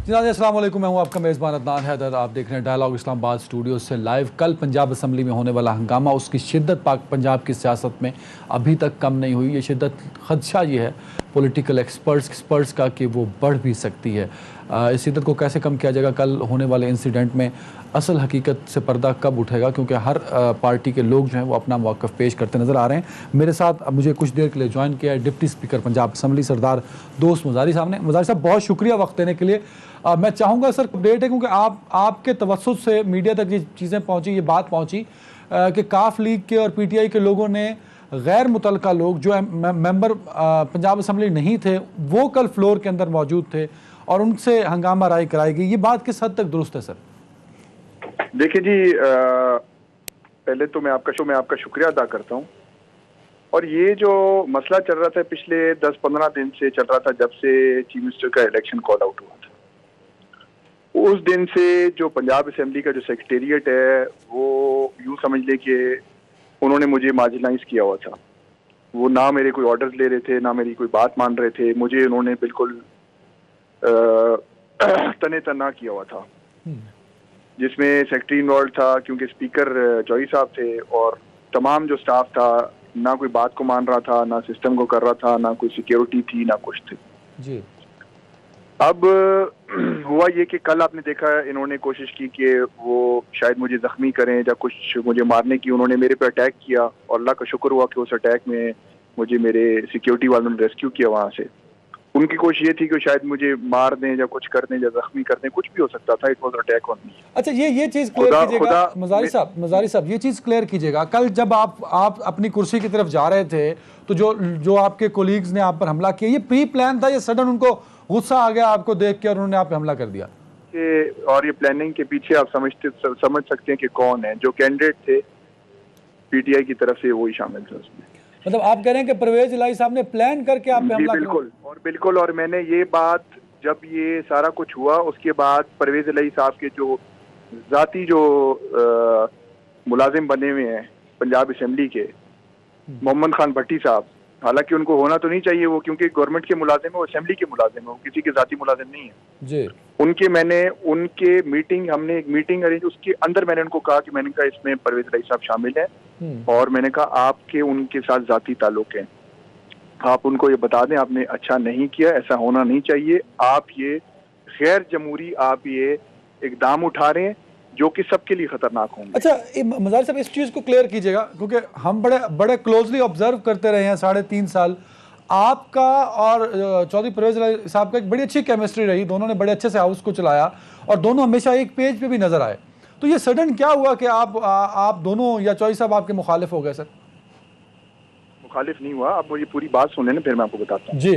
जनाब अस्सलाम वालेकुम, मैं हूं आपका मेज़बान अदनान हैदर। आप देख रहे हैं डायलॉग इस्लामाबाद स्टूडियो से लाइव। कल पंजाब असम्बली में होने वाला हंगामा, उसकी शिद्दत पाक पंजाब की सियासत में अभी तक कम नहीं हुई। ये शिद्दत, खदशा ये है पॉलिटिकल एक्सपर्ट्स का कि वो बढ़ भी सकती है। इस शिद्दत को कैसे कम किया जाएगा, कल होने वाले इंसिडेंट में असल हकीकत से पर्दा कब उठेगा, क्योंकि हर पार्टी के लोग जो हैं वो अपना मौक़िफ़ पेश करते नज़र आ रहे हैं। मेरे साथ मुझे कुछ देर के लिए ज्वाइन किया है डिप्टी स्पीकर पंजाब असम्बली सरदार दोस्त मुजारी साहब ने। मुजारी साहब, बहुत शुक्रिया वक्त देने के लिए। मैं चाहूँगा सर अपडेट है, क्योंकि आपके तवज्जुह से मीडिया तक ये चीज़ें पहुँची, ये बात पहुँची कि काफ लीग के और पीटीआई के लोगों ने गैर मुतलका लोग जो मेंबर पंजाब असम्बली नहीं थे वो कल फ्लोर के अंदर मौजूद थे और उनसे हंगामा राय कराई गई। ये बात किस हद तक दुरुस्त है सर? देखिए जी, पहले तो मैं आपका शुक्रिया अदा करता हूँ। और ये जो मसला चल रहा था पिछले 10-15 दिन से चल रहा था, जब से चीफ मिनिस्टर का इलेक्शन कॉल आउट हुआ था, उस दिन से जो पंजाब असेंबली का जो सेक्रेटेरिएट है वो यूं समझ ले कि उन्होंने मुझे मार्जिनाइज किया हुआ था। वो ना मेरे कोई ऑर्डर्स ले रहे थे, ना मेरी कोई बात मान रहे थे। मुझे उन्होंने बिल्कुल तने तना किया हुआ था, जिसमें सेक्रेटरी इन्वॉल्व था, क्योंकि स्पीकर जॉई साहब थे और तमाम जो स्टाफ था ना कोई बात को मान रहा था, ना सिस्टम को कर रहा था, ना कोई सिक्योरिटी थी, ना कुछ थी जी। अब हुआ ये कि कल आपने देखा इन्होंने कोशिश की कि वो शायद मुझे जख्मी करें या कुछ मुझे मारने की। उन्होंने मेरे पे अटैक किया और अल्लाह का शुक्र हुआ कि उस अटैक में मुझे मेरे सिक्योरिटी वालों ने रेस्क्यू किया वहां से। उनकी कोशिश ये थी कि शायद मुझे मार दें या कुछ कर दें या जख्मी कर दें, कुछ भी हो सकता था। It was attack on me. अच्छा, ये चीज़ क्लियर कीजिएगा मुजारी साहब, ये चीज़ क्लियर कीजिएगा। कल जब आप अपनी कुर्सी की तरफ जा रहे थे तो जो आपके कोलीग्स ने आप पर हमला किया, ये प्री प्लान था या सडन उनको गुस्सा आ गया आपको देख के और उन्होंने आप पे हमला कर दिया? और ये प्लानिंग के पीछे आप समझ सकते हैं कि कौन है। जो कैंडिडेट थे पीटीआई की तरफ से वही शामिल थे उसमें। मतलब आप कह रहे हैं कि परवेज इलाही साहब ने प्लान करके आप पे हमला किया? बिल्कुल। और मैंने ये बात, जब ये सारा कुछ हुआ उसके बाद परवेज इलाही साहब के जो जाती जो मुलाजिम बने हुए हैं पंजाब असेंबली के, मोहम्मद खान भट्टी साहब, हालांकि उनको होना तो नहीं चाहिए वो, क्योंकि गवर्नमेंट के मुलाजिम है, वो असेंबली के मुलाजिम है, वो किसी के जाती मुलाजिम नहीं है जी। उनके मीटिंग, हमने एक मीटिंग अरेंज, उसके अंदर मैंने उनको कहा कि मैंने कहा इसमें परवेज इलाही साहब शामिल हैं और मैंने कहा आपके उनके साथ जाती ताल्लुक हैं, आप उनको ये बता दें आपने अच्छा नहीं किया, ऐसा होना नहीं चाहिए। आप ये गैर जमहूरी आप ये इकदाम उठा रहे हैं जो कि सबके लिए खतरनाक होंगे। अच्छा मज़ार साहब, इस चीज़ को क्लियर कीजिएगा, क्योंकि हम बड़े क्लोजली ऑब्जर्व करते रहे हैं 3.5 साल। आपका और चौधरी परवेज इलाही साहब का एक बड़ी अच्छी केमिस्ट्री रही, दोनों ने बड़े अच्छे से हाउस को चलाया और दोनों हमेशा एक पेज पे भी नजर आए। तो ये सडन क्या हुआ कि आप दोनों या चौधरी साहब आपके मुखालिफ हो गए? सर मुखालिफ नहीं हुआ, आप मुझे पूरी बात सुने ना, फिर मैं आपको बताता हूँ। जी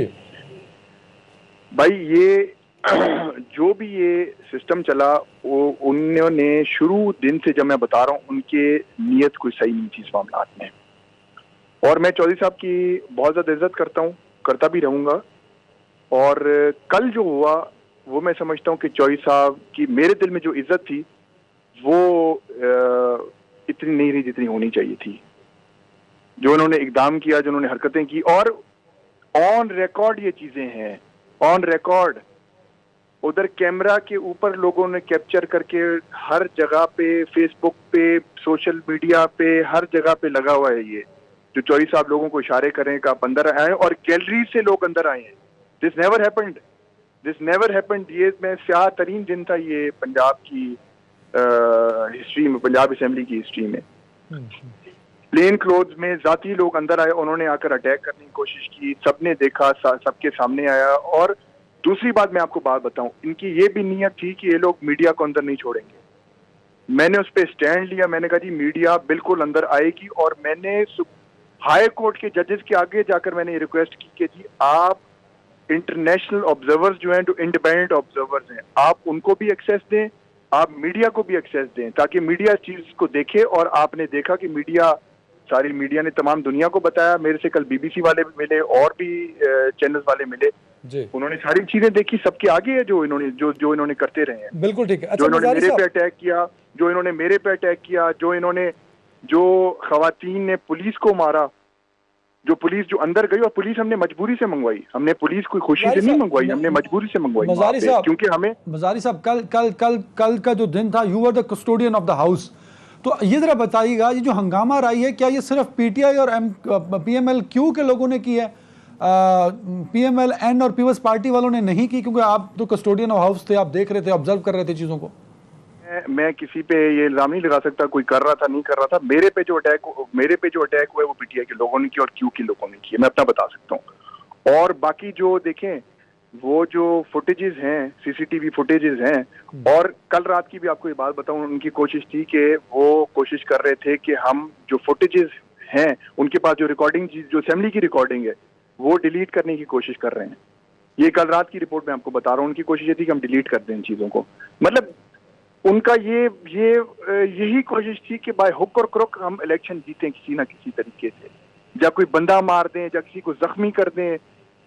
भाई, ये जो भी ये सिस्टम चला वो उन्होंने शुरू दिन से, जब मैं बता रहा हूँ, उनके नीयत कोई सही नहीं थी इस मामला में। और मैं चौधरी साहब की बहुत ज़्यादा इज्जत करता हूँ, करता भी रहूँगा। और कल जो हुआ वो मैं समझता हूँ कि चौधरी साहब की मेरे दिल में जो इज्जत थी वो इतनी नहीं रही जितनी होनी चाहिए थी। जो उन्होंने इकदाम किया, जो उन्होंने हरकतें की, और ऑन रिकॉर्ड ये चीज़ें हैं, ऑन रिकॉर्ड। उधर कैमरा के ऊपर लोगों ने कैप्चर करके हर जगह पे, फेसबुक पे, सोशल मीडिया पे, हर जगह पे लगा हुआ है ये, जो चौधरी साहब लोगों को इशारे करें कि आप अंदर आए, और गैलरी से लोग अंदर आए हैं। This never happened. ये मैं स्याह तरीन दिन था ये पंजाब की हिस्ट्री में, पंजाब असेंबली की हिस्ट्री में। प्लेन क्लोथ्स में जाती लोग अंदर आए, उन्होंने आकर अटैक करने की कोशिश की, सबने देखा, सबके सामने आया। और दूसरी बात मैं आपको बात बताऊं, इनकी ये भी नीयत थी कि ये लोग मीडिया को अंदर नहीं छोड़ेंगे। मैंने उस पर स्टैंड लिया, मैंने कहा जी मीडिया बिल्कुल अंदर आएगी। और मैंने हाई कोर्ट के जजेस के आगे जाकर मैंने रिक्वेस्ट की कि जी आप इंटरनेशनल ऑब्जर्वर्स जो हैं, जो इंडिपेंडेंट ऑब्जर्वर्स हैं, आप उनको भी एक्सेस दें, आप मीडिया को भी एक्सेस दें, ताकि मीडिया चीज को देखे। और आपने देखा कि सारी मीडिया ने तमाम दुनिया को बताया। मेरे से कल बीबीसी वाले भी मिले और भी चैनल्स वाले मिले, उन्होंने सारी चीजें देखी, सबके आगे है जो इन्होंने करते रहे हैं। बिल्कुल ठीक है। अच्छा, जो इन्होंने मेरे पे अटैक किया, जो खवातीन ने पुलिस को मारा, जो पुलिस जो अंदर गई, और पुलिस हमने मजबूरी से मंगवाई, हमने पुलिस कोई खुशी से नहीं मंगवाई, हमने मजबूरी से मंगवाई मजारी साहब, क्योंकि हमें मजारी साहब कल कल कल कल का जो दिन था, you were the custodian of the house, तो ये जरा बताइएगा, ये जो हंगामा रही है, क्या ये सिर्फ पीटीआई और PML-Q के लोगों ने की है, PML-N और पीपल्स पार्टी वालों ने नहीं की? क्योंकि आप तो कस्टोडियन ऑफ हाउस थे, आप देख रहे थे, ऑब्जर्व कर रहे थे चीजों को। मैं किसी पे ये इल्जाम नहीं लगा सकता कोई कर रहा था नहीं कर रहा था। मेरे पे जो अटैक हुआ है वो पीटीआई के लोगों ने किया और क्यू के लोगों ने किया, मैं अपना बता सकता हूँ। और बाकी जो देखें वो जो फुटेजेस हैं, सीसीटीवी फुटेजेस हैं, और कल रात की भी आपको ये बात बताऊं, उनकी कोशिश थी कि वो कोशिश कर रहे थे कि हम जो फुटेजेस हैं उनके पास जो रिकॉर्डिंग, जो असेंबली की रिकॉर्डिंग है वो डिलीट करने की कोशिश कर रहे हैं। ये कल रात की रिपोर्ट में आपको बता रहा हूँ, उनकी कोशिश ये थी कि हम डिलीट कर दें इन चीजों को। मतलब उनका यही कोशिश थी कि बाय हुक और क्रुक हम इलेक्शन जीतें किसी ना किसी तरीके से, जब कोई बंदा मार दें, जब किसी को जख्मी कर दें,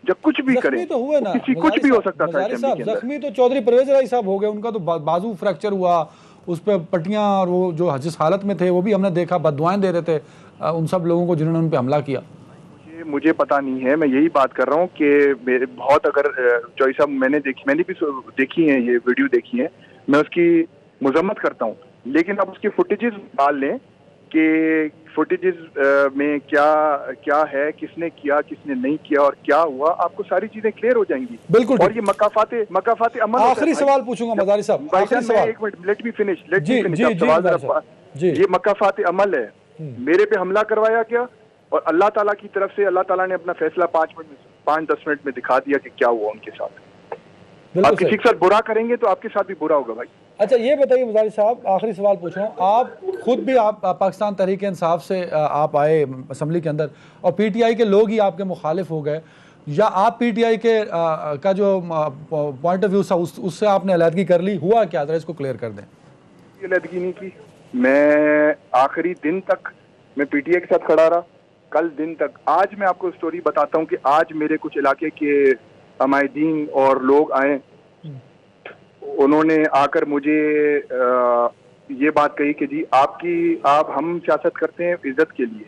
जब कुछ भी करें, तो हुए ना, किसी कुछ भी हो सकता था। जख्मी तो चौधरी परवेज राय साहब हो गए, उनका तो बाजू फ्रैक्चर हुआ, उस पर पट्टियां, और वो जो जिस हालत में थे वो भी हमने देखा, बददुआएं दे रहे थे उन सब लोगों को जिन्होंने उन पर हमला किया। मुझे पता नहीं है, मैं यही बात कर रहा हूँ कि बहुत, अगर चौधरी साहब मैंने भी देखी है, ये वीडियो देखी है, मैं उसकी मजम्मत करता हूँ, लेकिन अब उसके फुटेजेस डाल लें कि फुटेजेस में क्या क्या है, किसने किया, किसने नहीं किया और क्या हुआ, आपको सारी चीजें क्लियर हो जाएंगी। बिल्कुल। और ये मकाफाते अमल। आखिरी सवाल पूछूंगा मदारी साहब, आखिरी सवाल, एक मिनट, लेट मी फिनिश। जी, ये मकाफाते अमल है, मेरे पे हमला करवाया गया और अल्लाह ताला की तरफ से अल्लाह ताला ने अपना फैसला 5-10 मिनट में दिखा दिया कि क्या हुआ उनके साथ। आप किसी के साथ बुरा करेंगे तो आपके साथ भी बुरा होगा भाई। अच्छा ये बताइए मजारी साहब, आखिरी सवाल पूछ रहा हूँ, आप खुद भी आप पाकिस्तान तहरीक इंसाफ से आप आए असम्बली के अंदर और पीटीआई के लोग ही आपके मुखालिफ हो गए, या आप पीटीआई के का जो पॉइंट ऑफ व्यू था उससे आपने अलहदगी कर ली, हुआ क्या? जरा इसको क्लियर कर दें। अलहदगी नहीं की, मैं आखिरी दिन तक मैं पीटीआई के साथ खड़ा रहा, कल दिन तक। आज मैं आपको स्टोरी बताता हूँ कि आज मेरे कुछ इलाके के अमायदीन और लोग आए, उन्होंने आकर मुझे ये बात कही कि जी हम सियासत करते हैं इज्जत के लिए,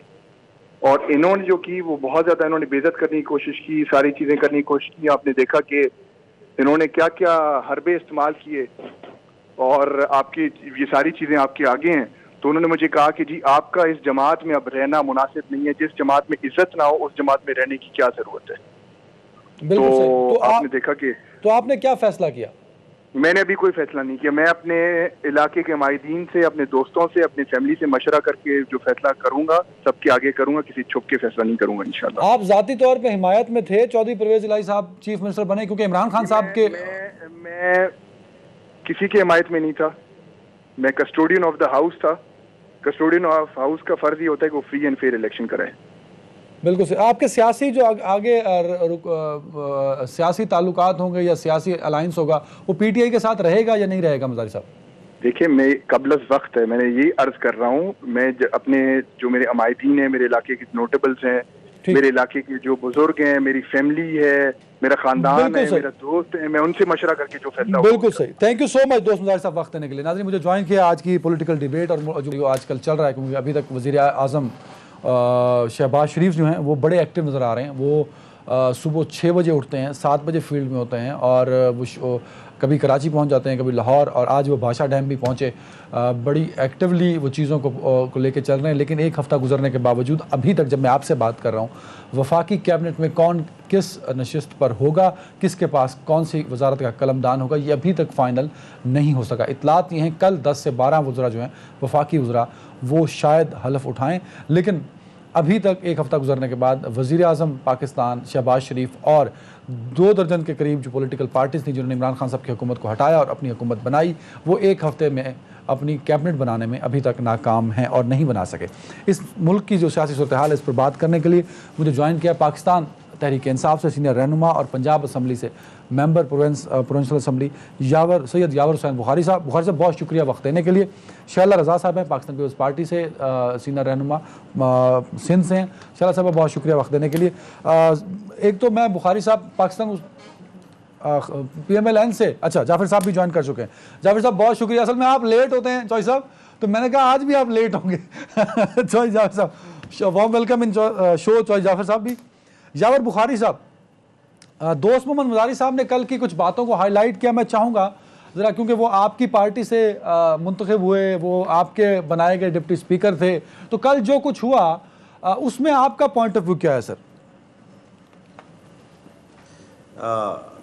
और इन्होंने जो की वो बहुत ज्यादा इन्होंने बेइज्जत करने की कोशिश की, सारी चीजें करने की कोशिश की। आपने देखा कि इन्होंने क्या क्या हरबे इस्तेमाल किए, और आपकी ये सारी चीजें आपके आगे हैं। तो उन्होंने मुझे कहा कि जी आपका इस जमात में अब रहना मुनासिब नहीं है, जिस जमात में इज्जत ना हो उस जमात में रहने की क्या जरूरत है। तो आपने देखा कि तो आपने क्या फैसला किया? मैंने अभी कोई फैसला नहीं किया, मैं अपने इलाके के माहिदीन से, अपने दोस्तों से, अपनी फैमिली से मशवरा करके जो फैसला करूंगा सबके आगे करूंगा, किसी छुप के फैसला नहीं करूंगा इंशाल्लाह। आप जाती तौर पे हिमायत में थे चौधरी परवेज इलाही साहब चीफ मिनिस्टर बने, क्योंकि इमरान खान साहब के मैं किसी के हिमायत में नहीं था, मैं कस्टोडियन ऑफ द हाउस था। कस्टोडियन ऑफ हाउस का फर्ज ये होता है कि वो फ्री एंड फेयर इलेक्शन कराए। बिल्कुल सही। आपके सियासी जो आगे सियासी ताल्लुकात होंगे या सियासी अलायंस होगा, वो पीटीआई के साथ रहेगा या नहीं रहेगा मजारी साहब? देखिए, मैं कबल वक्त है, मैंने यही अर्ज कर रहा हूँ, मैं अपने जो मेरे अमायदीन हैं, मेरे इलाके के नोटेबल्स हैं, मेरे इलाके के जो बुजुर्ग हैं, मेरी फैमिली है, मेरा खानदान है, मेरा दोस्त है, मैं उनसे मशवरा करके जो फैसला। बिल्कुल सही। थैंक यू सो मच दोस्त मजारी साहब वक्त देने के लिए। नाज़रीन, मुझे ज्वाइन किया आज की पॉलिटिकल डिबेट और जो आजकल चल रहा है, क्योंकि अभी तक वज़ीर आज़म शहबाज शरीफ जो हैं वो बड़े एक्टिव नज़र आ रहे हैं। वो सुबह 6 बजे उठते हैं, 7 बजे फील्ड में होते हैं, और वो कभी कराची पहुंच जाते हैं, कभी लाहौर, और आज वो भाषा डैम भी पहुंचे। बड़ी एक्टिवली वो चीज़ों को लेके चल रहे हैं। लेकिन एक हफ़्ता गुजरने के बावजूद अभी तक जब मैं आपसे बात कर रहा हूँ, वफाकी कैबिनेट में कौन किस नशिस्त पर होगा, किसके पास कौन सी वजारत का कलमदान होगा, ये अभी तक फ़ाइनल नहीं हो सका। इतलात ये हैं कल 10 से 12 वज़रा जो हैं वफाकी वज़रा वो शायद हलफ उठाएँ, लेकिन अभी तक एक हफ़्ता गुजरने के बाद वज़ीर आज़म पाकिस्तान शहबाज शरीफ और 2 दर्जन के करीब जो पॉलिटिकल पार्टीज़ थी जिन्होंने इमरान खान साहब की हुकूमत को हटाया और अपनी हुकूमत बनाई, वो एक हफ़्ते में अपनी कैबिनेट बनाने में अभी तक नाकाम हैं और नहीं बना सके। इस मुल्क की जो सियासी सूरत हाल है, इस पर बात करने के लिए मुझे ज्वाइन किया पाकिस्तान तहरीक इंसाफ से सीनियर रहनुमा और पंजाब असम्बली से मेंबर प्रोविंशियल असम्बली सैयद यावर हुसैन बुखारी साहब। बुखारी साहब, बहुत शुक्रिया वक्त देने के लिए। शैला रज़ा साहब हैं पाकिस्तान पीपल्स पार्टी से सीनियर रहनुमा सिंध से हैं। शैला साहब, बहुत शुक्रिया वक्त देने के लिए। एक तो मैं बुखारी साहब पाकिस्तान PML-N से, अच्छा जाफिर साहब भी ज्वाइन कर चुके हैं। जाफिर साहब, बहुत शुक्रिया। असल में आप लेट होते हैं चौधरी साहब, तो मैंने कहा आज भी आप लेट होंगे। चौधरी जाफिर साहब, warm welcome in show choice Jafar साहब भी। यावर बुखारी साहब, दोस्त मोहम्मद मजारी साहब ने कल की कुछ बातों को हाईलाइट किया, मैं चाहूँगा ज़रा, क्योंकि वो आपकी पार्टी से मुंतखब हुए, वो आपके बनाए गए डिप्टी स्पीकर थे, तो कल जो कुछ हुआ उसमें आपका पॉइंट ऑफ व्यू क्या है सर?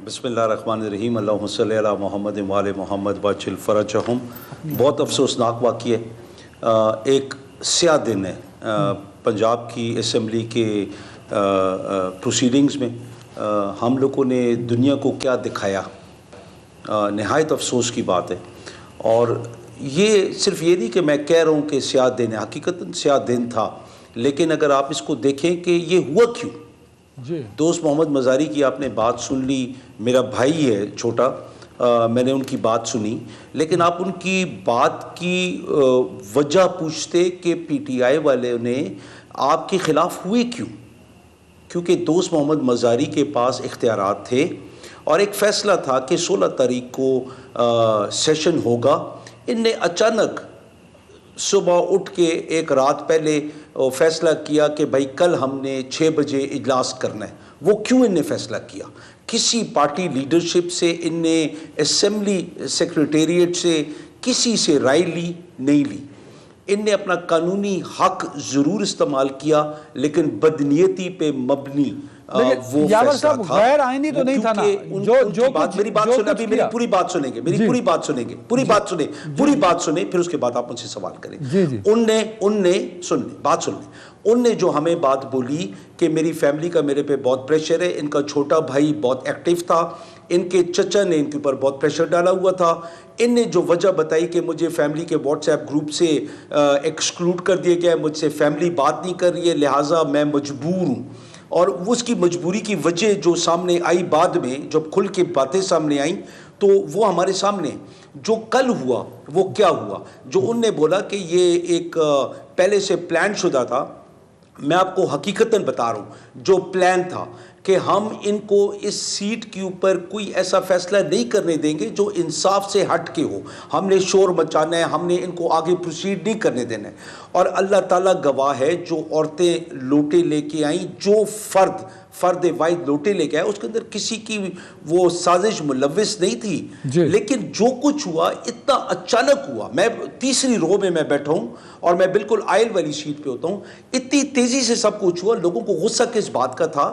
बिस्मिल्लाहिर्रहमानिर्रहीम, अल्लाहुम्मा सल्ली अला मुहम्मद व आले मुहम्मद वअज्जिल फरजहुम। बहुत अफसोसनाक वाक़या है, एक स्याह दिन है पंजाब की असम्बली के प्रोसीडिंग्स में। हम लोगों ने दुनिया को क्या दिखाया, नहायत अफसोस की बात है। और ये सिर्फ ये नहीं कि मैं कह रहा हूँ कि स्याह दिन है, हकीकतन स्याह दिन था, लेकिन अगर आप इसको देखें कि ये हुआ क्यों। जी, दोस्त मोहम्मद मज़ारी की आपने बात सुन ली, मेरा भाई है छोटा, मैंने उनकी बात सुनी, लेकिन आप उनकी बात की वजह पूछते कि पीटीआई वाले ने आपके ख़िलाफ़ हुए क्यों। क्योंकि दोस्त मोहम्मद मज़ारी के पास इख्तियारात थे और एक फ़ैसला था कि 16 तारीख को सेशन होगा। इनने अचानक सुबह उठ के एक रात पहले फ़ैसला किया कि भाई कल हमने 6 बजे इजलास करना है। वो क्यों इनने फ़ैसला किया? किसी पार्टी लीडरशिप से, इनने असम्बली सेक्रेटेरिएट से, किसी से राय ली नहीं ली। इनने अपना कानूनी हक ज़रूर इस्तेमाल किया, लेकिन बदनीयती पे मबनी वो फैसला था। गैर आईनी तो नहीं था ना। जो बात, मेरी बात सुने, अभी मेरी पूरी बात सुनेंगे, मेरी पूरी बात सुनेंगे, पूरी बात सुने, फिर उसके बाद आप मुझसे सवाल करें। उनने उनने जो हमें बात बोली कि मेरी फैमिली का मेरे पे बहुत प्रेशर है, इनका छोटा भाई बहुत एक्टिव था, इनके चचा ने इनके ऊपर बहुत प्रेशर डाला हुआ था। इनने जो वजह बताई कि मुझे फैमिली के व्हाट्सएप ग्रुप से एक्सक्लूड कर दिया गया है, मुझसे फैमिली बात नहीं कर रही है, लिहाजा मैं मजबूर हूँ। और उसकी मजबूरी की वजह जो सामने आई बाद में, जब खुल के बातें सामने आई, तो वो हमारे सामने जो कल हुआ वो क्या हुआ। जो उनने बोला कि ये एक पहले से प्लान शुदा था, मैं आपको हकीकतन बता रहा हूँ, जो प्लान था कि हम इनको इस सीट के ऊपर कोई ऐसा फैसला नहीं करने देंगे जो इंसाफ से हट के हो। हमने शोर मचाना है, हमने इनको आगे प्रोसीड नहीं करने देना है। और अल्लाह ताला गवाह है, जो औरतें लोटे लेके आई, जो फर्द वाहिद लोटे लेके आए, उसके अंदर किसी की वो साजिश मुलविस नहीं थी। लेकिन जो कुछ हुआ इतना अचानक हुआ। मैं तीसरी रो में मैं बैठा हूँ और मैं बिल्कुल आयल वाली सीट पे होता हूँ। इतनी तेज़ी से सब कुछ हुआ, लोगों को गुस्सा किस बात का था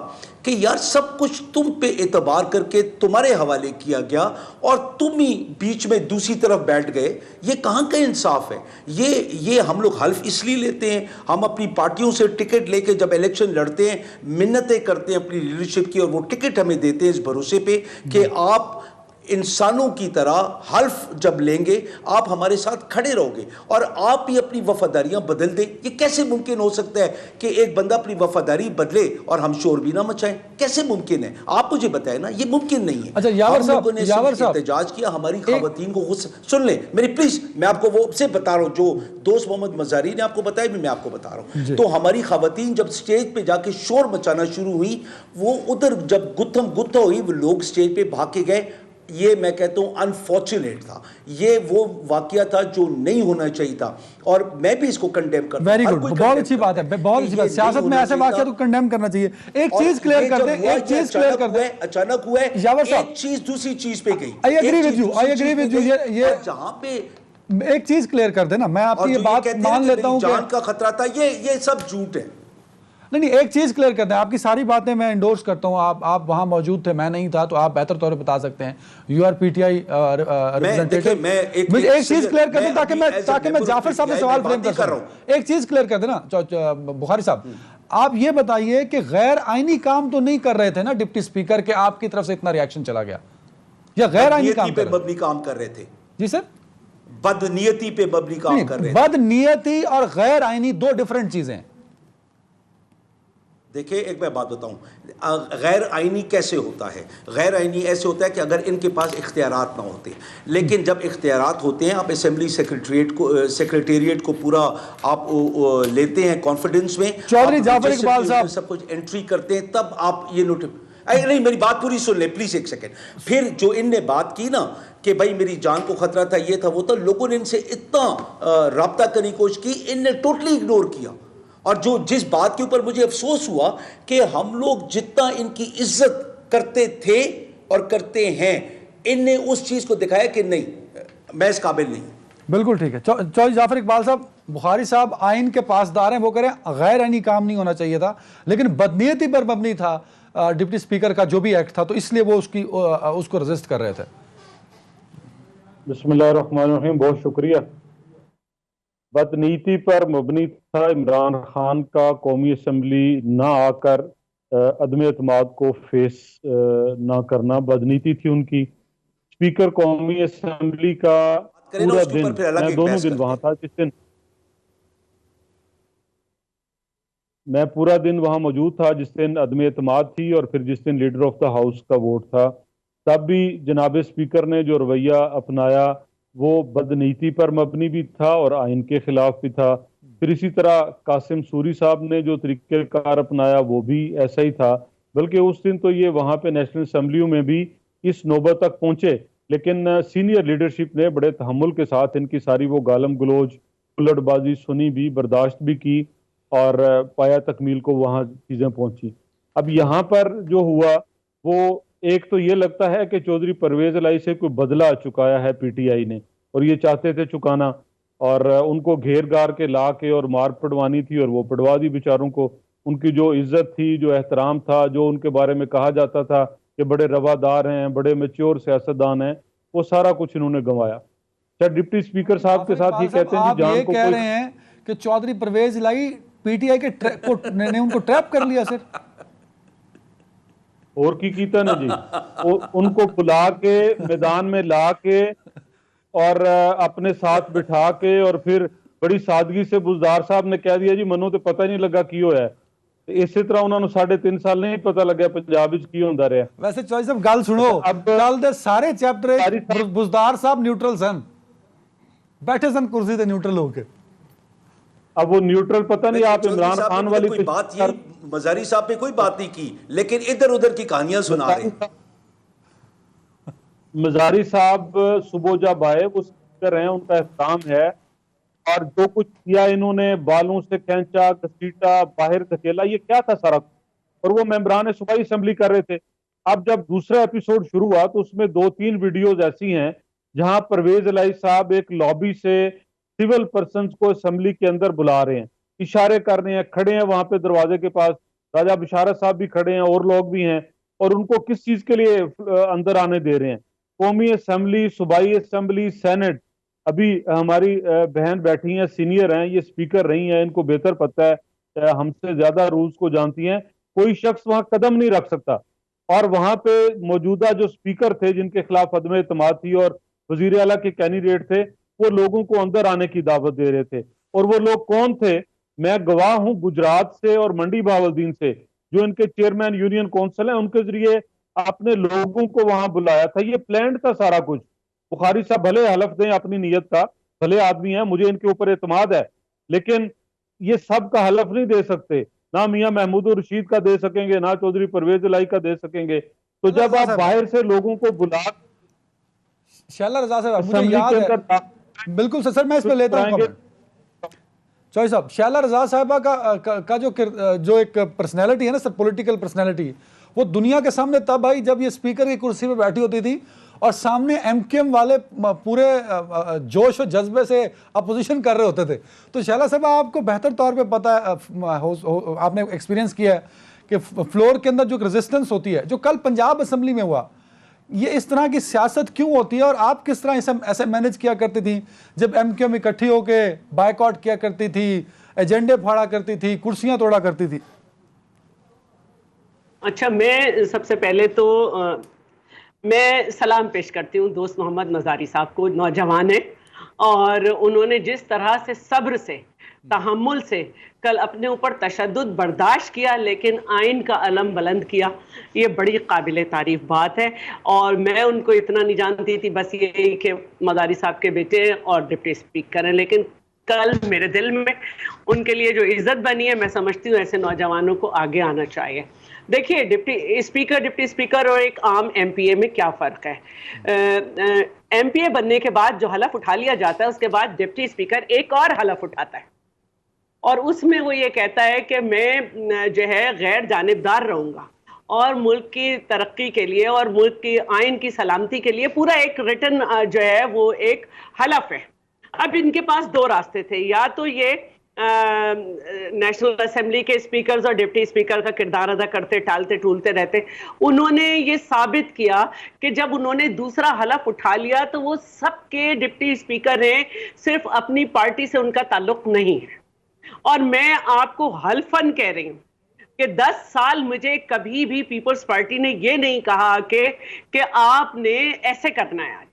कि यार सब कुछ तुम पे एतबार करके तुम्हारे हवाले किया गया और तुम ही बीच में दूसरी तरफ बैठ गए। ये कहाँ का इंसाफ है? ये हम लोग हल्फ इसलिए लेते हैं, हम अपनी पार्टियों से टिकट लेके जब इलेक्शन लड़ते हैं, मिन्नतें करते हैं अपनी लीडरशिप की, और वो टिकट हमें देते हैं इस भरोसे पे कि आप इंसानों की तरह हल्फ जब लेंगे आप हमारे साथ खड़े रहोगे और आप ही अपनी वफादारियां बदल दें। ये कैसे मुमकिन हो सकता है कि एक बंदा अपनी वफादारी बदले और हम शोर भी ना मचाएं? कैसे मुमकिन है? आप मुझे बताएं ना, ये मुमकिन नहीं है। अच्छा, यावर साहब एहतजाज किया, हमारी खवातीन को गुस्सा। सुन ले मेरी प्लीज, मैं आपको वो से बता रहा हूँ जो दोस्त मोहम्मद मज़ारी ने आपको बताया, भी मैं आपको बता रहा हूँ। तो हमारी खवातीन जब स्टेज पे जाके शोर मचाना शुरू हुई, वो उधर जब गुत्था हुई, वो लोग स्टेज पे भाग के गए। ये मैं कहता हूँ अनफॉर्चुनेट था, ये वो वाकया था जो नहीं होना चाहिए था, और मैं भी इसको कंडेम करता हूं। वेरी गुड, बहुत अच्छी बात है, बहुत अच्छी बात। सियासत में ऐसे वाकया तो कंडेम करना चाहिए। एक चीज क्लियर कर दे, अचानक हुआ है, एक चीज दूसरी चीज पे गई। आई एग्री विद यू, ये जहां पे एक चीज क्लियर कर देना, मैं आपकी ये बात मान लेता हूँ, जान का खतरा था, ये सब झूठ है। नहीं, एक चीज क्लियर करते हैं, आपकी सारी बातें मैं इंडोर्स करता हूँ। आप वहां मौजूद थे, मैं नहीं था, तो आप बेहतर तौर पे बता सकते हैं। You are PTI representative. मुझे एक चीज क्लियर कर दें ताकि मैं जाफर साहब से सवाल फ्रेम कर सकूं। एक चीज क्लियर कर देना बुखारी साहब, आप ये बताइए कि गैर आईनी काम तो नहीं कर रहे थे ना डिप्टी स्पीकर के, आपकी तरफ से इतना रिएक्शन चला गया, या गैर आईनी काम कर रहे थे? जी सर, बदनीयती पे मबनी काम कर रहे थे। बदनीयती और गैर आईनी दो डिफरेंट चीजें हैं। देखिए, एक मैं बात बताऊं, गैर आईनी कैसे होता है? गैर आईनी ऐसे होता है कि अगर इनके पास इख्तियारात ना होते, लेकिन जब इख्तियारात होते हैं, आप असेंबली सेक्रेटेरिएट को पूरा आप लेते हैं कॉन्फिडेंस में, चौधरी जाफर इकबाल साहब सब कुछ एंट्री करते हैं, तब आप ये नहीं, मेरी बात पूरी सुन ले प्लीज, एक सेकेंड। फिर जो इनने बात की ना कि भाई मेरी जान को खतरा था, ये था वो था, लोगों ने इनसे इतना राब्ता करने की कोशिश की, इनने टोटली इग्नोर किया। और जो जिस बात के ऊपर मुझे अफसोस हुआ कि हम लोग जितना इनकी इज्जत करते थे और करते हैं, इनने उस चीज को दिखाया कि नहीं, मैं इस काबिल नहीं। बिल्कुल ठीक है। चौधरी जाफर इकबाल साहब, बुखारी साहब आइन के पासदार हैं, वो करें गैर आइनी काम नहीं होना चाहिए था, लेकिन बदनीयती पर मबनी था डिप्टी स्पीकर का जो भी एक्ट था, तो इसलिए वो उसको रेजिस्ट कर रहे थे। बिस्मिल्लाहिर्रहमानिर्रहीम, बहुत शुक्रिया। बदनीति पर मबनी था इमरान खान का कौमी असम्बली ना आकर अदम एतमाद को फेस ना करना, बदनीति थी उनकी। स्पीकर कौमी असम्बली का पूरा दिन, मैं दोनों दिन वहां था, जिस दिन मैं पूरा दिन वहां मौजूद था, जिस दिन अदम एतमाद थी और फिर जिस दिन लीडर ऑफ द हाउस का वोट था, तब भी जनाब स्पीकर ने जो रवैया अपनाया वो बदनीति पर मबनी भी था और आइन के खिलाफ भी था। फिर इसी तरह कासिम सूरी साहब ने जो तरीक़ेकार अपनाया वो भी ऐसा ही था। बल्कि उस दिन तो ये वहाँ पे नेशनल असम्बली में भी इस नौबत तक पहुँचे, लेकिन सीनियर लीडरशिप ने बड़े तहम्मुल के साथ इनकी सारी वो गालम गलोज उलटबाजी सुनी भी, बर्दाश्त भी की और पाया तकमील को वहाँ चीज़ें पहुँची। अब यहाँ पर जो हुआ वो एक तो ये लगता है कि चौधरी परवेज इलाही से कोई बदला चुकाया है पीटीआई ने, और ये चाहते थे चुकाना, और उनको घेर गार के ला के और मार पड़वानी थी और वो पड़वा दी बेचारों को। उनकी जो इज्जत थी, जो एहतराम था, जो उनके बारे में कहा जाता था कि बड़े रवादार हैं, बड़े मैच्योर सियासतदान हैं, वो सारा कुछ इन्होंने गंवाया। अच्छा, डिप्टी स्पीकर साहब के साथ ये कहते हैं कि जान को कह रहे हैं कि चौधरी परवेज इलाही पीटीआई के ने उनको ट्रैप कर लिया सर। और की कीता ना जी, उनको बुला के मैदान में ला के और अपने साथ बिठा के और फिर बड़ी सादगी से बुजदार साहब ने कह दिया जी मनो तो पता ही नहीं लगा की होया है। इसी तरह उन्होंने 3.5 साल नहीं पता लगा पंजाब विच की होंदा रहा। वैसे चौधरी साहब गल सुनो, अब कल दे सारे चैप्टर बुजदार साहब न्यूट्रल सन, बैठे सन कुर्सी ते न्यूट्रल होके। अब वो न्यूट्रल पता नहीं, आप इमरान खान वाली कोई बात ये मजारी साहब पे कोई बात नहीं की, लेकिन इधर उधर की कहानियां सुना रहे। मजारी साहब सुबह जब आए वो स्पीकर हैं, उनका एहतराम है, और जो कुछ किया इन्होंने, बालों से खींचा, घसीटा, बाहर धकेला, ये क्या था सारा, और वो मेंबरान सूबाई असेंबली कर रहे थे। अब जब दूसरा एपिसोड शुरू हुआ तो उसमें 2-3 वीडियोज ऐसी हैं जहां परवेज इलाही साहब एक लॉबी से सिविल पर्सन को असेंबली के अंदर बुला रहे हैं, इशारे कर रहे हैं, खड़े हैं वहां पे दरवाजे के पास, राजा बिशारत साहब भी खड़े हैं और लोग भी हैं, और उनको किस चीज के लिए अंदर आने दे रहे हैं। कौमी असेंबली, सूबाई असेंबली, सेनेट, अभी हमारी बहन बैठी हैं, सीनियर हैं, ये स्पीकर रही हैं, इनको बेहतर पता है, हमसे ज्यादा रूल्स को जानती हैं। कोई शख्स वहां कदम नहीं रख सकता, और वहां पे मौजूदा जो स्पीकर थे जिनके खिलाफ अदम एतमाद थी और वजीर आला के कैंडिडेट थे, वो लोगों को अंदर आने की दावत दे रहे थे। और वो लोग कौन थे? मैं गवाह हूं गुजरात से और मंडी बहावलदीन से, जो इनके चेयरमैन यूनियन काउंसिल हैं, उनके जरिए अपने लोगों को वहां बुलाया था। ये प्लान था सारा कुछ। बुखारी साहब भले हलफ दें अपनी नीयत का, भले आदमी है, मुझे इनके ऊपर एतमाद है, लेकिन ये सब का हलफ नहीं दे सकते, ना मियां महमूद रशीद का दे सकेंगे, ना चौधरी परवेज इलाही का दे सकेंगे। तो जब आप बाहर से लोगों को बुला, शैला रजा साहब मुझे याद है, बिल्कुल सर, मैं इस पे लेता हूं चौधरी साहब। शैला रजा साहबा का जो एक पर्सनैलिटी है ना सर, पॉलिटिकल पर्सनैलिटी, वो दुनिया के सामने तब आई जब ये स्पीकर की कुर्सी पे बैठी होती थी और सामने एमकेएम वाले पूरे जोश और जज्बे से अपोजिशन कर रहे होते थे। तो शैला साहब आपको बेहतर तौर पे पता है, आपने एक्सपीरियंस किया है कि फ्लोर के अंदर जो रेजिस्टेंस होती है, जो कल पंजाब असेंबली में हुआ, ये इस तरह की सियासत क्यों होती है और आप किस तरह ऐसे मैनेज किया करती थी जब एमकेएम इकट्ठी होके बायकॉट किया करती थी, एजेंडे फाड़ा करती थी, कुर्सियां तोड़ा करती थी? अच्छा, मैं सबसे पहले तो मैं सलाम पेश करती हूँ दोस्त मोहम्मद मज़ारी साहब को, नौजवान है, और उन्होंने जिस तरह से सब्र से, तहम्मुल से कल अपने ऊपर तशद्दुद बर्दाश्त किया, लेकिन आइन का अलम बुलंद किया, ये बड़ी काबिल तारीफ बात है। और मैं उनको इतना नहीं जानती थी, बस ये कि मज़ारी साहब के बेटे और डिप्टी स्पीकर हैं, लेकिन कल मेरे दिल में उनके लिए जो इज्जत बनी है, मैं समझती हूँ ऐसे नौजवानों को आगे आना चाहिए। देखिए, डिप्टी स्पीकर और एक आम एमपीए में क्या फ़र्क है? एमपीए बनने के बाद जो हलफ उठा लिया जाता है, उसके बाद डिप्टी स्पीकर एक और हलफ उठाता है। और उसमें वो ये कहता है कि मैं जो है गैर जानिबदार रहूंगा और मुल्क की तरक्की के लिए और मुल्क की आइन की सलामती के लिए पूरा एक रिटन जो है वो एक हलफ है। अब इनके पास दो रास्ते थे, या तो ये नेशनल असेंबली के स्पीकर्स और डिप्टी स्पीकर का किरदार अदा करते, टालते टूलते रहते। उन्होंने ये साबित किया कि जब उन्होंने दूसरा हलफ उठा लिया तो वो सबके डिप्टी स्पीकर हैं, सिर्फ अपनी पार्टी से उनका ताल्लुक नहीं है। और मैं आपको हल्फन कह रही हूं कि 10 साल मुझे कभी भी पीपल्स पार्टी ने ये नहीं कहा कि आपने ऐसे करना है आज।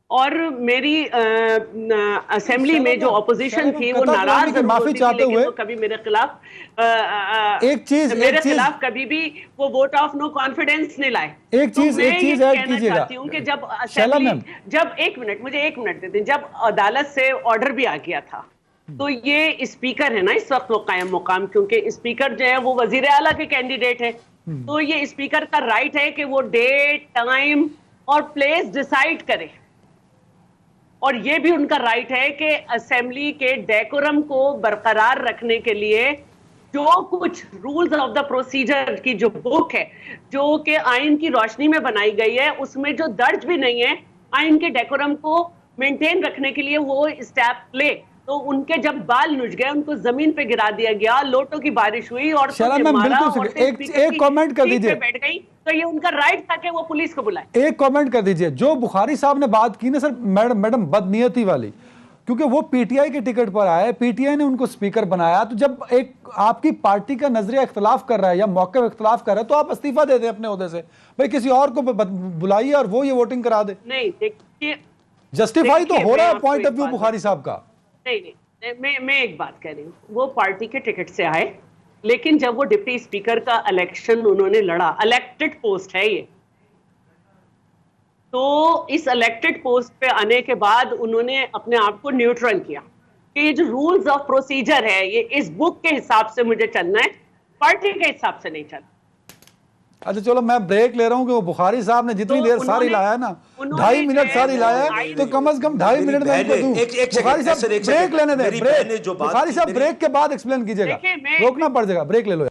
और मेरी असेंबली में जो ऑपोजिशन थी वो नाराज माफी चाहते हुए तो कभी मेरे खिलाफ मेरे खिलाफ कभी भी वो वोट ऑफ नो कॉन्फिडेंस नहीं लाए। एक चीज ऐड कीजिएगा कि जब असेंबली जब मुझे एक मिनट देते, जब अदालत से ऑर्डर भी आ गया था तो ये स्पीकर है ना इस वक्त वो कायम मुकाम, क्योंकि स्पीकर जो है वो वजीर आला के कैंडिडेट है, तो ये स्पीकर का राइट है कि वो डेट, टाइम और प्लेस डिसाइड करे। और ये भी उनका राइट है कि असेंबली के डेकोरम को बरकरार रखने के लिए जो कुछ रूल्स ऑफ द प्रोसीजर की जो बुक है, जो कि आइन की रोशनी में बनाई गई है, उसमें जो दर्ज भी नहीं है आइन के डेकोरम को मेंटेन रखने के लिए वो स्टेप ले। तो उनके जब बाल नुच गए, उनको जमीन पे गिरा दिया गया, लोटों की बारिश हुई और एक कमेंट कर दीजिए, बैठ गई, तो ये उनका राइट था कि वो पुलिस को बुलाए। एक कमेंट कर दीजिए, जो बुखारी साहब ने बात की ना सर, मैडम बदनीयती वाली, क्योंकि वो पीटीआई के टिकट पर आए, पीटीआई ने उनको स्पीकर बनाया, तो जब एक आपकी पार्टी का नजरिया इख्तलाफ कर रहा है या मौके में इख्तलाफ कर रहा है तो आप इस्तीफा दे दें अपने ओहदे से, भाई किसी और को बुलाइए और वो ये वोटिंग करा दे। नहीं देखिए, जस्टिफाई तो हो रहा है पॉइंट ऑफ व्यू बुखारी साहब का। नहीं, मैं एक बात कह रही हूँ, वो पार्टी के टिकट से आए, लेकिन जब वो डिप्टी स्पीकर का इलेक्शन उन्होंने लड़ा, इलेक्टेड पोस्ट है ये, तो इस इलेक्टेड पोस्ट पे आने के बाद उन्होंने अपने आप को न्यूट्रल किया कि ये जो रूल्स ऑफ प्रोसीजर है ये इस बुक के हिसाब से मुझे चलना है, पार्टी के हिसाब से नहीं चलना। अच्छा चलो, मैं ब्रेक ले रहा हूँ कि वो बुखारी साहब ने जितनी देर सारी लाया ना, 2.5 मिनट सारी लाया है, तो कम से कम 2.5 मिनट में उनको दूं। बुखारी साहब ब्रेक लेने दें, ब्रेक। बुखारी साहब ब्रेक के बाद एक्सप्लेन कीजिएगा, रोकना पड़ जाएगा, ब्रेक ले लो।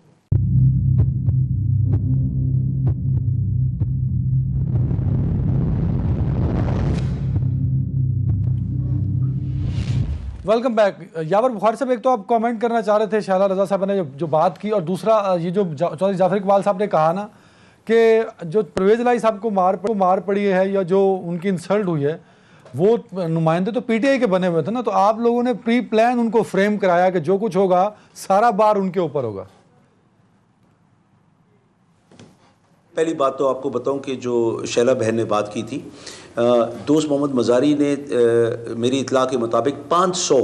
Welcome back. यावर बुखारी साहब, एक तो आप कमेंट करना चाह रहे थे शहला रजा साहब ने जो बात की, और दूसरा ये जो चौधरी जाफर इकबाल साहब ने कहा ना कि जो परवेज लाई साहब को मार पड़ी है या जो उनकी इंसल्ट हुई है, वो नुमाइंदे तो पीटीआई के बने हुए थे ना, तो आप लोगों ने प्री प्लान उनको फ्रेम कराया कि जो कुछ होगा सारा बार उनके ऊपर होगा। पहली बात तो आपको बताऊं कि जो शैला बहन ने बात की थी, दोस्त मोहम्मद मज़ारी ने मेरी इतला के मुताबिक 500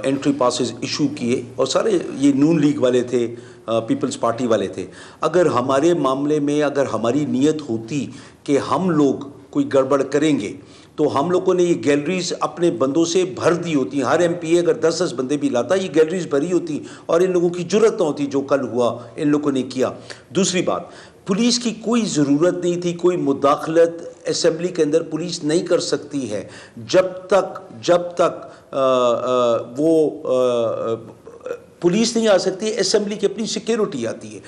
एंट्री पासेस इशू किए, और सारे ये नून लीग वाले थे, पीपल्स पार्टी वाले थे। अगर हमारे मामले में अगर हमारी नीयत होती कि हम लोग कोई गड़बड़ करेंगे तो हम लोगों ने ये गैलरीज अपने बंदों से भर दी होती। हर एमपीए अगर 10-10 बंदे भी लाता, ये गैलरीज भरी होती और इन लोगों की जुर्रत ना होती जो कल हुआ इन लोगों ने किया। दूसरी बात, पुलिस की कोई ज़रूरत नहीं थी, कोई मुदाखलत असेंबली के अंदर पुलिस नहीं कर सकती है जब तक पुलिस नहीं आ सकती, असेंबली की अपनी सिक्योरिटी आती है।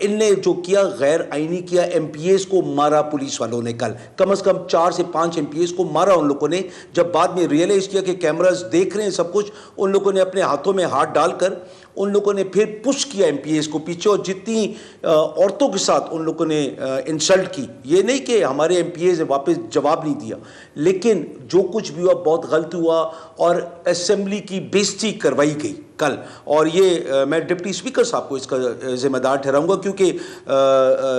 इनने जो किया गैर आईनी किया, एमपीएस को मारा पुलिस वालों ने, कम से कम 4 से 5 एमपीएस को मारा उन लोगों ने। जब बाद में रियलाइज़ किया कि कैमरास देख रहे हैं सब कुछ, उन लोगों ने अपने हाथों में हाथ डालकर उन लोगों ने फिर पुश किया एमपीएस को पीछे, और जितनी औरतों के साथ उन लोगों ने इंसल्ट की। ये नहीं कि हमारे एमपीएस ने वापस जवाब नहीं दिया, लेकिन जो कुछ भी हुआ बहुत गलत हुआ और असेंबली की बेइज्जती करवाई गई कल। और ये मैं डिप्टी स्पीकर साहब को इसका जिम्मेदार ठहराऊंगा, क्योंकि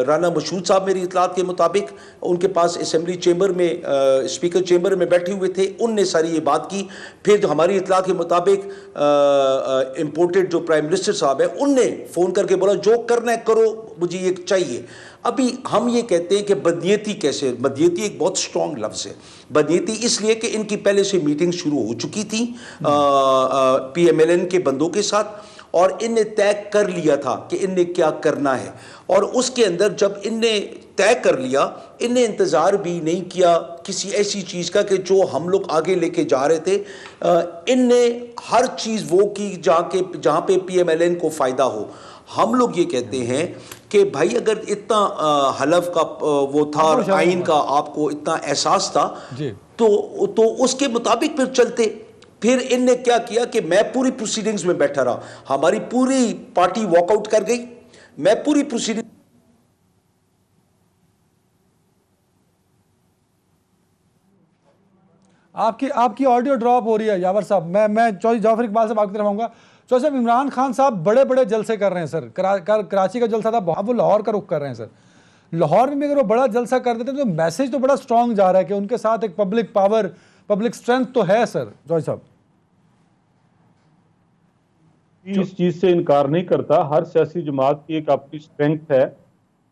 राना मशहूद साहब मेरी इतलात के मुताबिक उनके पास असेंबली चेंबर में, स्पीकर चेंबर में बैठे हुए थे, उनने सारी ये बात की। फिर हमारी इतलात के मुताबिक इम्पोर्टेड जो प्राइम मिनिस्टर साहब है, उनने फ़ोन करके बोला जो करना है करो, मुझे ये चाहिए। अभी हम ये कहते हैं कि बदनीयती कैसे, बदनीयती एक बहुत स्ट्रॉन्ग लफ्ज़ है। बदनीयती इसलिए कि इनकी पहले से मीटिंग शुरू हो चुकी थी PMLN के बंदों के साथ, और इनने तय कर लिया था कि इनने क्या करना है। और उसके अंदर जब इनने तय कर लिया, इनने इंतज़ार भी नहीं किया किसी ऐसी चीज़ का कि जो हम लोग आगे लेके जा रहे थे। इनने हर चीज़ वो की जहाँ पे PMLN को फ़ायदा हो। हम लोग ये कहते हैं कि भाई अगर इतना हलफ का वो था और आइन का आपको इतना एहसास था तो उसके मुताबिक फिर चलते। फिर इनने क्या किया कि मैं पूरी प्रोसीडिंग्स में बैठा रहा, हमारी पूरी पार्टी वॉकआउट कर गई, मैं पूरी प्रोसीडिंग। आपकी ऑडियो ड्रॉप हो रही है यावर साहब। मैं चौधरी जाफर इकबाल साहब आपकी तरफ आऊंगा। चौधरी साहब, इमरान खान साहब बड़े बड़े जलसे कर रहे हैं सर। कराची का जलसा था, वो लाहौर का रुख कर रहे हैं सर। लाहौर में भी अगर वो बड़ा जलसा कर देते तो मैसेज तो बड़ा स्ट्रांग जा रहा है कि उनके साथ एक पब्लिक पावर, पब्लिक स्ट्रेंथ तो है सर। चौधरी साहब, इस चीज से इनकार नहीं करता, हर सियासी जमात की एक अपनी स्ट्रेंथ है,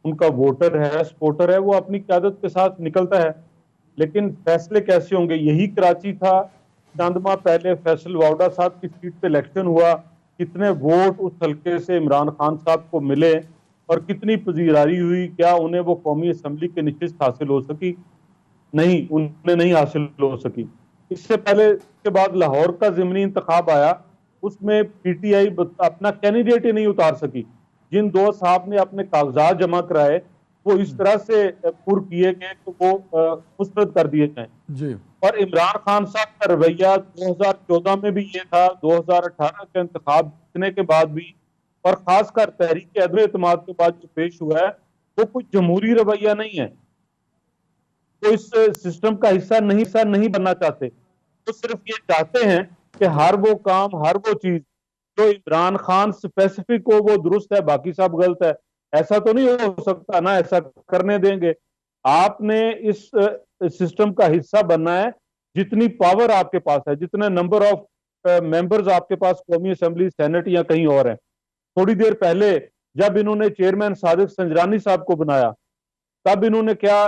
उनका वोटर है, सपोर्टर है, वो अपनी क़यादत के साथ निकलता है। लेकिन फैसले कैसे होंगे? यही कराची था, चंद माह पहले फैसल वाउडा साहब की सीट पे इलेक्शन हुआ, कितने वोट उस हल्के से इमरान खान साहब को मिले और कितनी पजीरारी हुई? क्या उन्हें वो कौमी असम्बली की नशिस्त हासिल हो सकी? नहीं, उन्हें नहीं हासिल हो सकी। इससे पहले के बाद लाहौर का ज़िमनी इंतखाब आया, उसमें PTI अपना कैंडिडेट ही नहीं उतार सकी। जिन दो साहब ने अपने कागजात जमा कराए वो इस तरह से पुर किए गए कि वो मुस्तरद कर दिए जाएं जी। और इमरान खान साहब का रवैया 2014 में भी ये था, 2018 के इंतखाब जीतने के बाद भी, और खासकर तहरीक अदम एतमाद के बाद जो पेश हुआ है वो कुछ जमहूरी रवैया नहीं है। तो इस सिस्टम का हिस्सा नहीं बनना चाहते, तो सिर्फ ये चाहते हैं कि हर वो काम, हर वो चीज जो इमरान खान स्पेसिफिक हो वो दुरुस्त है, बाकी सब गलत है। ऐसा तो नहीं हो सकता ना, ऐसा करने देंगे? आपने इस सिस्टम का हिस्सा बनना है। जितनी पावर आपके पास है, जितने नंबर ऑफ मेंबर्स आपके पास कौमी असेंबली, सेनेट या कहीं और हैं। थोड़ी देर पहले जब इन्होंने चेयरमैन सादिक संजरानी साहब को बनाया, तब इन्होंने क्या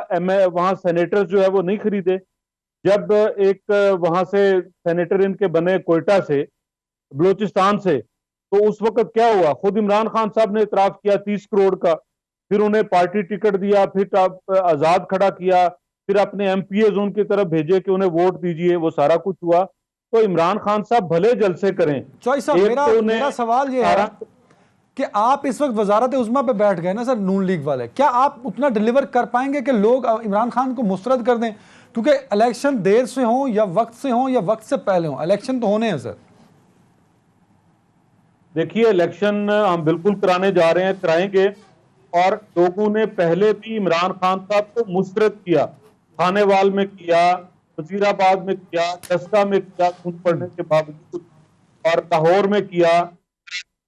वहां सेनेटर्स जो है वो नहीं खरीदे? जब एक वहां से सेनेटर इनके बने कोयटा से, बलूचिस्तान से, तो उस वक्त क्या हुआ? खुद इमरान खान साहब ने इतराफ किया 30 करोड़ का, फिर उन्हें पार्टी टिकट दिया, फिर आजाद खड़ा किया, फिर अपने MPs उनकी तरफ भेजे कि उन्हें वोट दीजिए, वो सारा कुछ हुआ। तो इमरान खान साहब भले जलसे करें। मेरा सवाल ये है कि आप इस वक्त वजारत उज़्मा पे बैठ गए ना सर, नून लीग वाले, क्या आप उतना डिलीवर कर पाएंगे कि लोग इमरान खान को मुस्तरद कर दें? क्योंकि इलेक्शन देर से हो या वक्त से हो या वक्त से पहले हो, इलेक्शन तो होने हैं सर। देखिए, इलेक्शन हम बिल्कुल कराने जा रहे हैं, कराएंगे। और लोगों ने पहले भी इमरान खान साहब को मुस्तरद किया, खानेवाल में किया, वजीराबाद में किया, दस्का में किया खून पड़ने के बावजूद, और लाहौर में किया,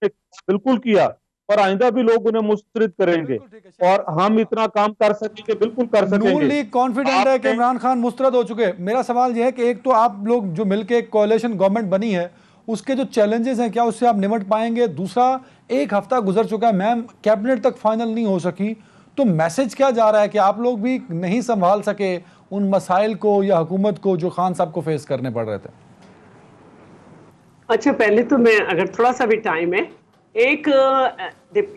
बिल्कुल किया, और आइंदा भी लोग उन्हें मुस्तरद करेंगे। और हम इतना काम कर सकेंगे, बिल्कुल कर सकेंगे। नून लीग कॉन्फिडेंट है कि इमरान खान मुस्तरद हो चुके। मेरा सवाल यह है कि एक तो आप लोग जो मिलके एक कोalition गवर्नमेंट बनी है, उसके जो चैलेंजेस हैं क्या उससे आप निपट पाएंगे? दूसरा, एक हफ्ता गुजर चुका है, मैम कैबिनेट तक फाइनल नहीं हो सकी, तो मैसेज क्या जा रहा है कि आप लोग भी नहीं संभाल सके उन मसाइल को या हुकूमत को जो खान साहब को फेस करने पड़ रहे थे? अच्छा, पहले तो मैं, अगर थोड़ा सा भी टाइम है, एक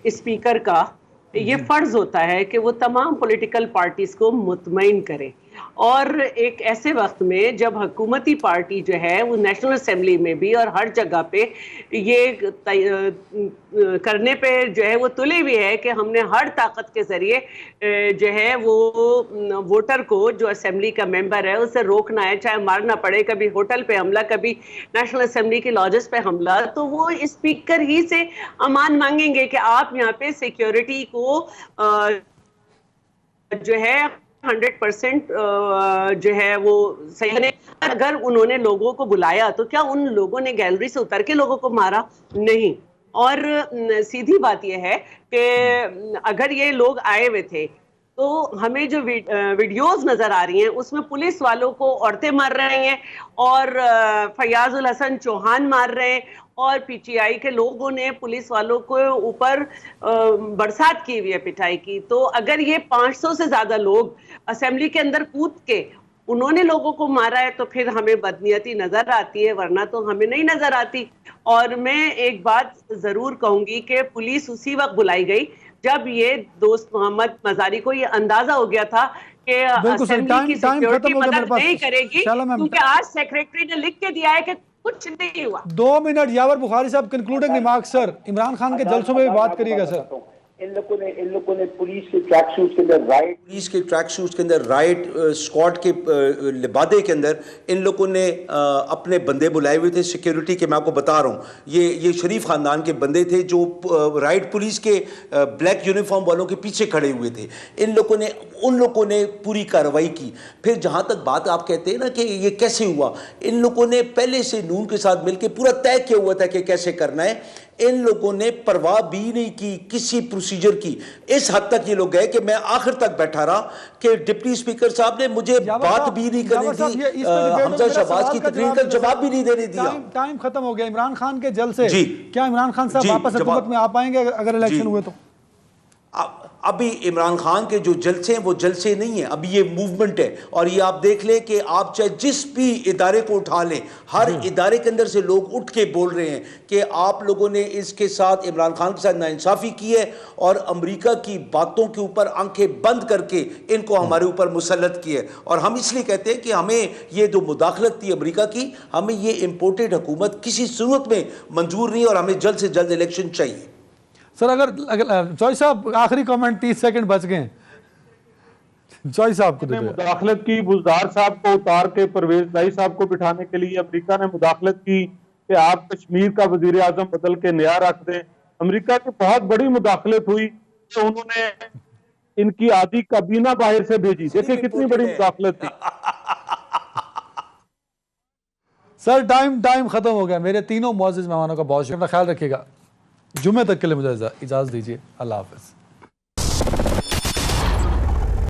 स्पीकर का ये फर्ज होता है कि वो तमाम पॉलिटिकल पार्टीज को मुतमईन करे, और एक ऐसे वक्त में जब हुकूमती पार्टी जो है वो नेशनल असेंबली में भी और हर जगह पे ये करने पे जो है वो तुले भी है कि हमने हर ताकत के जरिए जो है वो वोटर को, जो असेंबली का मेंबर है, उसे रोकना है, चाहे मारना पड़े, कभी होटल पे हमला, कभी नेशनल असेंबली के लॉजेस पे हमला। तो वो स्पीकर ही से अमान मांगेंगे कि आप यहाँ पे सिक्योरिटी को जो है 100% जो है वो सही है। अगर उन्होंने लोगों को बुलाया तो क्या उन लोगों ने गैलरी से उतर के लोगों को मारा? नहीं। और सीधी बात यह है कि अगर ये लोग आए हुए थे तो हमें जो वीडियोस नजर आ रही हैं उसमें पुलिस वालों को औरतें मार रही हैं और फयाजुल हसन चौहान मार रहे हैं, और PTI के लोगों ने पुलिस वालों को ऊपर बरसात की हुई है, पिटाई की। तो अगर ये 500 से ज्यादा लोग असेंबली के अंदर कूद के उन्होंने लोगों को मारा है तो फिर हमें बदनीयती नजर आती है, वरना तो हमें नहीं नजर आती। और मैं एक बात जरूर कहूंगी कि पुलिस उसी वक्त बुलाई गई जब ये दोस्त मोहम्मद मजारी को ये अंदाजा हो गया था कि असेंबली की सिक्योरिटी मदद नहीं करेगी, क्योंकि आज सेक्रेटरी ने लिख के दिया है कि कुछ नहीं हुआ। 2 मिनट यावर बुखारी साहब, concluding remark sir. Imran Khan के जलसों में भी बात करिएगा सर। इन लोगों ने पुलिस के ट्रैक शूट के अंदर राइट, स्क्वाड के लिबादे के अंदर इन लोगों ने अपने बंदे बुलाए हुए थे सिक्योरिटी के। मैं आपको बता रहा हूँ, ये शरीफ खानदान के बंदे थे जो राइट पुलिस के ब्लैक यूनिफॉर्म वालों के पीछे खड़े हुए थे। उन लोगों ने पूरी कार्रवाई की। फिर जहाँ तक बात आप कहते हैं ना कि ये कैसे हुआ, इन लोगों ने पहले से नून के साथ मिलकर पूरा तय किया हुआ था कि कैसे करना है। इन लोगों ने परवाह भी नहीं की किसी प्रोसीजर की। इस हद तक ये लोग गए कि मैं आखिर तक बैठा रहा कि डिप्टी स्पीकर साहब ने मुझे बात भी नहीं करने दी, हमजा शहबाज की तकरीर का जवाब भी नहीं देने दिया। टाइम खत्म हो गया। इमरान खान के जल से क्या इमरान खान साहब वापस हुकूमत में आ पाएंगे अगर इलेक्शन हुए तो? अभी इमरान खान के जो जलसे हैं वो जलसे नहीं है, अभी ये मूवमेंट है। और ये आप देख लें कि आप चाहे जिस भी इदारे को उठा लें, हर इदारे के अंदर से लोग उठ के बोल रहे हैं कि आप लोगों ने इसके साथ इमरान खान के साथ नाइंसाफ़ी की है और अमेरिका की बातों के ऊपर आंखें बंद करके इनको हमारे ऊपर मुसल्लत की है। और हम इसलिए कहते हैं कि हमें ये जो मुदाखलत थी अमेरिका की, हमें ये इम्पोर्टेड हुकूमत किसी सूरत में मंजूर नहीं और हमें जल्द से जल्द इलेक्शन चाहिए। सर अगर जॉय साहब आखिरी कमेंट, 30 सेकंड बच गए, जॉय साहब को दे। मुदाखलत की, बुज़दार साहब को उतार के परवेज लाई साहब को बिठाने के लिए अमेरिका ने मुदाखलत की कि आप कश्मीर का वजीर आजम बदल के नया रख दें। अमेरिका की बहुत बड़ी मुदाखलत हुई तो उन्होंने इनकी आधी काबीना बाहर से भेजी। देखिए कितनी बड़ी मुदाखलत थी। सर टाइम खत्म हो गया। मेरे तीनों मुअज़्ज़िज़ मेहमानों का बहुत शुक्रिया। ख्याल रखिएगा। जुम्मे तक के लिए मुझे इजाज़त दीजिए। अल्लाह हाफ़िज़।